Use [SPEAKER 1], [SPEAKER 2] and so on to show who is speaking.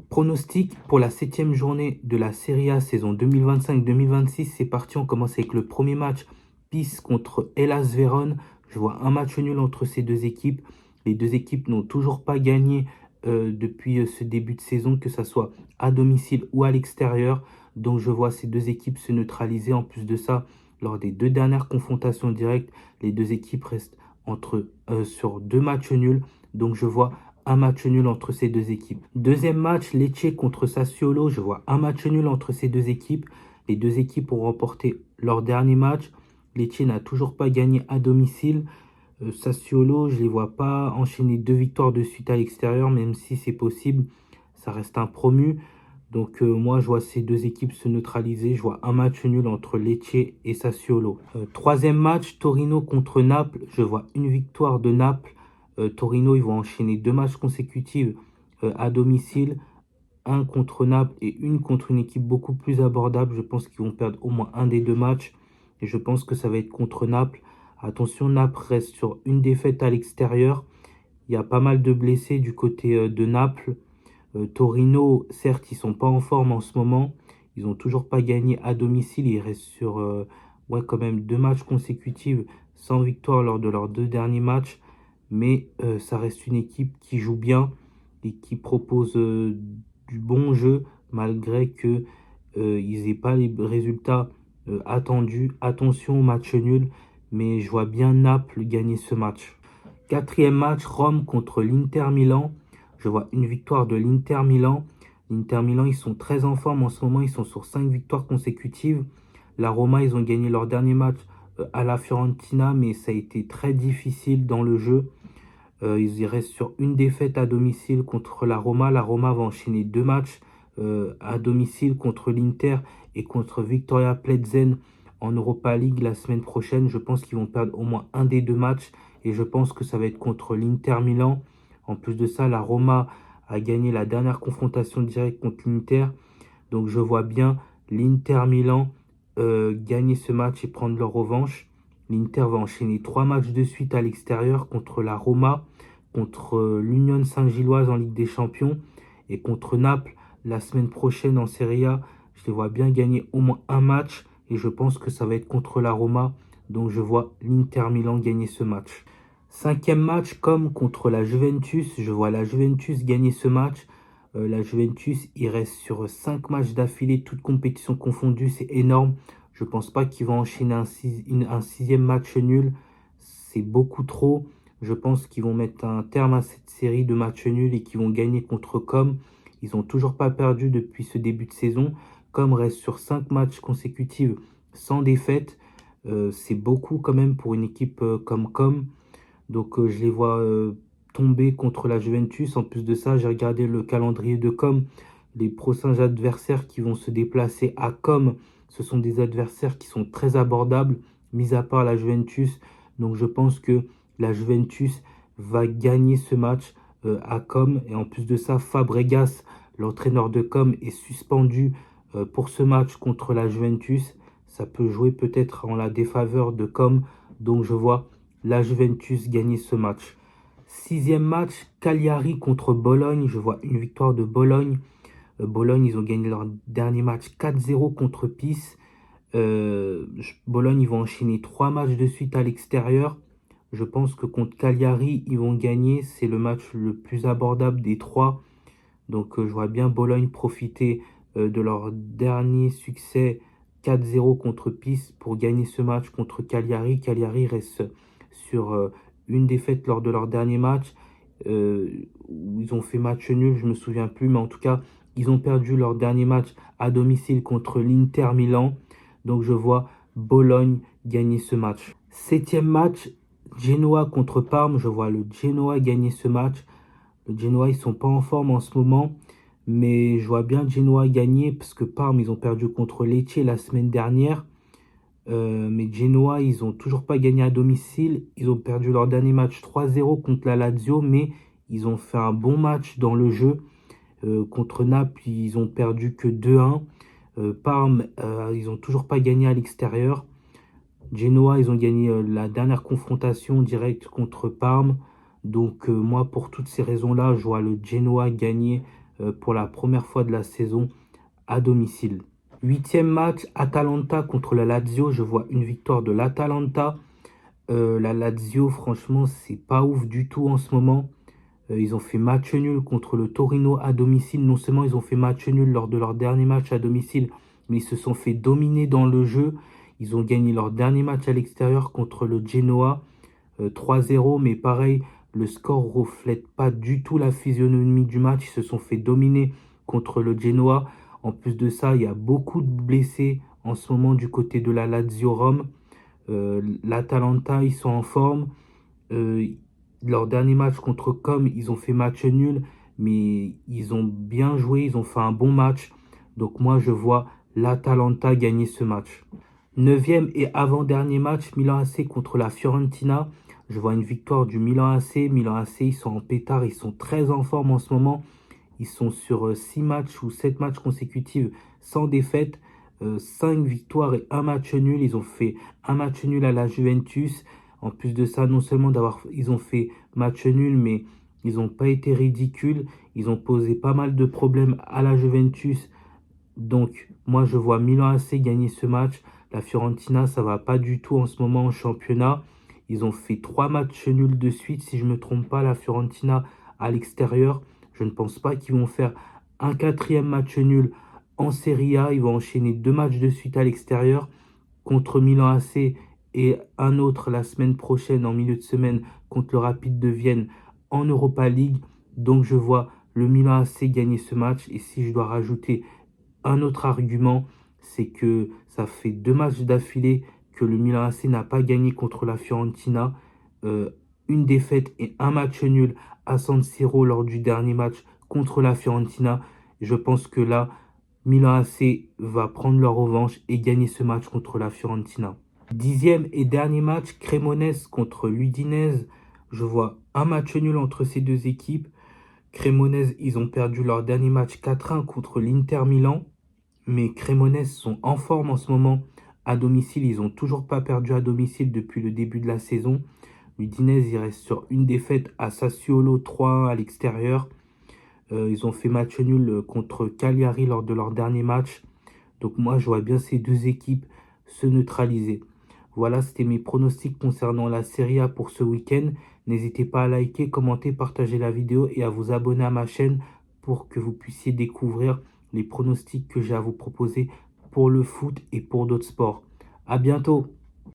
[SPEAKER 1] Pronostic pour la 7e journée de la Serie A saison 2025-2026. C'est parti, on commence avec le premier match. Pise contre Hellas Vérone. Je vois un match nul entre ces deux équipes. Les deux équipes n'ont toujours pas gagné depuis ce début de saison, que ce soit à domicile ou à l'extérieur. Donc je vois ces deux équipes se neutraliser. En plus de ça, lors des deux dernières confrontations directes, les deux équipes restent sur deux matchs nuls. Donc je vois un match nul entre ces deux équipes. Deuxième match, Lecce contre Sassuolo. Je vois un match nul entre ces deux équipes. Les deux équipes ont remporté leur dernier match. Lecce n'a toujours pas gagné à domicile. Sassuolo, je ne les vois pas enchaîner deux victoires de suite à l'extérieur, même si c'est possible. Ça reste un promu. Donc moi, je vois ces deux équipes se neutraliser. Je vois un match nul entre Lecce et Sassuolo. Troisième match, Torino contre Naples. Je vois une victoire de Naples. Torino, ils vont enchaîner deux matchs consécutifs à domicile. Un contre Naples et une contre une équipe beaucoup plus abordable. Je pense qu'ils vont perdre au moins un des deux matchs. Et je pense que ça va être contre Naples. Attention, Naples reste sur une défaite à l'extérieur. Il y a pas mal de blessés du côté de Naples. Torino, certes, ils sont pas en forme en ce moment. Ils n'ont toujours pas gagné à domicile. Ils restent sur quand même deux matchs consécutifs sans victoire lors de leurs deux derniers matchs. Mais ça reste une équipe qui joue bien et qui propose du bon jeu malgré que ils n'aient pas les résultats attendus. Attention au match nul, mais je vois bien Naples gagner ce match. Quatrième match, Rome contre l'Inter Milan. Je vois une victoire de l'Inter Milan. L'Inter Milan, ils sont très en forme en ce moment. Ils sont sur 5 victoires consécutives. La Roma, ils ont gagné leur dernier match à la Fiorentina, mais ça a été très difficile dans le jeu. Ils y restent sur une défaite à domicile contre la Roma. La Roma va enchaîner deux matchs à domicile contre l'Inter et contre Victoria Plzen en Europa League la semaine prochaine. Je pense qu'ils vont perdre au moins un des deux matchs et je pense que ça va être contre l'Inter Milan. En plus de ça, la Roma a gagné la dernière confrontation directe contre l'Inter. Donc je vois bien l'Inter Milan gagner ce match et prendre leur revanche. L'Inter va enchaîner trois matchs de suite à l'extérieur contre la Roma, contre l'Union Saint-Gilloise en Ligue des Champions et contre Naples la semaine prochaine en Serie A. Je les vois bien gagner au moins un match et je pense que ça va être contre la Roma. Donc je vois l'Inter Milan gagner ce match. Cinquième match, comme contre la Juventus, je vois la Juventus gagner ce match. La Juventus, il reste sur 5 matchs d'affilée, toutes compétitions confondues, c'est énorme. Je ne pense pas qu'ils vont enchaîner un sixième match nul. C'est beaucoup trop. Je pense qu'ils vont mettre un terme à cette série de matchs nuls et qu'ils vont gagner contre Com. Ils n'ont toujours pas perdu depuis ce début de saison. Com reste sur 5 matchs consécutifs sans défaite. C'est beaucoup quand même pour une équipe comme Com. Donc je les vois tomber contre la Juventus. En plus de ça, j'ai regardé le calendrier de Com. Les prochains adversaires qui vont se déplacer à Com, ce sont des adversaires qui sont très abordables, mis à part la Juventus. Donc je pense que la Juventus va gagner ce match à Com. Et en plus de ça, Fabregas, l'entraîneur de Com, est suspendu pour ce match contre la Juventus. Ça peut jouer peut-être en la défaveur de Com. Donc je vois la Juventus gagner ce match. Sixième match, Cagliari contre Bologne. Je vois une victoire de Bologne. Bologne, ils ont gagné leur dernier match 4-0 contre Pise. Bologne, ils vont enchaîner trois matchs de suite à l'extérieur. Je pense que contre Cagliari, ils vont gagner. C'est le match le plus abordable des trois. Donc je vois bien Bologne profiter de leur dernier succès 4-0 contre Pise pour gagner ce match contre Cagliari. Cagliari reste sur une défaite lors de leur dernier match. Où ils ont fait match nul, je ne me souviens plus. Mais en tout cas, ils ont perdu leur dernier match à domicile contre l'Inter Milan. Donc je vois Bologne gagner ce match. Septième match, Genoa contre Parme. Je vois le Genoa gagner ce match. Le Genoa, ils sont pas en forme en ce moment, mais je vois bien Genoa gagner parce que Parme, ils ont perdu contre Lecce la semaine dernière. Mais Genoa, ils ont toujours pas gagné à domicile. Ils ont perdu leur dernier match 3-0 contre la Lazio, mais ils ont fait un bon match dans le jeu. Contre Naples, ils ont perdu que 2-1. Parme, ils ont toujours pas gagné à l'extérieur. Genoa, ils ont gagné la dernière confrontation directe contre Parme. Donc moi, pour toutes ces raisons-là, je vois le Genoa gagner pour la première fois de la saison à domicile. Huitième match, Atalanta contre la Lazio. Je vois une victoire de l'Atalanta. La Lazio, franchement, c'est pas ouf du tout en ce moment. Ils ont fait match nul contre le Torino à domicile. Non seulement ils ont fait match nul lors de leur dernier match à domicile, mais ils se sont fait dominer dans le jeu. Ils ont gagné leur dernier match à l'extérieur contre le Genoa 3-0. Mais pareil, le score ne reflète pas du tout la physionomie du match. Ils se sont fait dominer contre le Genoa. En plus de ça, il y a beaucoup de blessés en ce moment du côté de la Lazio Rome. L'Atalanta, ils sont en forme. Leur dernier match contre Com, ils ont fait match nul, mais ils ont bien joué, ils ont fait un bon match. Donc moi, je vois l'Atalanta gagner ce match. Neuvième et avant-dernier match, Milan AC contre la Fiorentina. Je vois une victoire du Milan AC. Milan AC, ils sont en pétard, ils sont très en forme en ce moment. Ils sont sur 6 matchs ou 7 matchs consécutifs sans défaite. 5 victoires et un match nul. Ils ont fait un match nul à la Juventus. En plus de ça, non seulement ils ont fait match nul, mais ils n'ont pas été ridicules. Ils ont posé pas mal de problèmes à la Juventus. Donc, moi, je vois Milan AC gagner ce match. La Fiorentina, ça va pas du tout en ce moment en championnat. Ils ont fait 3 matchs nuls de suite, si je ne me trompe pas, la Fiorentina à l'extérieur. Je ne pense pas qu'ils vont faire un quatrième match nul en Serie A. Ils vont enchaîner 2 matchs de suite à l'extérieur contre Milan AC et un autre la semaine prochaine, en milieu de semaine, contre le Rapide de Vienne en Europa League. Donc, je vois le Milan AC gagner ce match. Et si je dois rajouter un autre argument, c'est que ça fait 2 matchs d'affilée que le Milan AC n'a pas gagné contre la Fiorentina. Une défaite et un match nul à San Siro lors du dernier match contre la Fiorentina. Je pense que là, Milan AC va prendre leur revanche et gagner ce match contre la Fiorentina. Dixième et dernier match, Cremonese contre l'Udinese. Je vois un match nul entre ces deux équipes. Cremonese, ils ont perdu leur dernier match 4-1 contre l'Inter Milan. Mais Cremonese sont en forme en ce moment à domicile. Ils n'ont toujours pas perdu à domicile depuis le début de la saison. L'Udinese, il reste sur une défaite à Sassuolo 3-1 à l'extérieur. Ils ont fait match nul contre Cagliari lors de leur dernier match. Donc moi, je vois bien ces deux équipes se neutraliser. Voilà, c'était mes pronostics concernant la Serie A pour ce week-end. N'hésitez pas à liker, commenter, partager la vidéo et à vous abonner à ma chaîne pour que vous puissiez découvrir les pronostics que j'ai à vous proposer pour le foot et pour d'autres sports. À bientôt!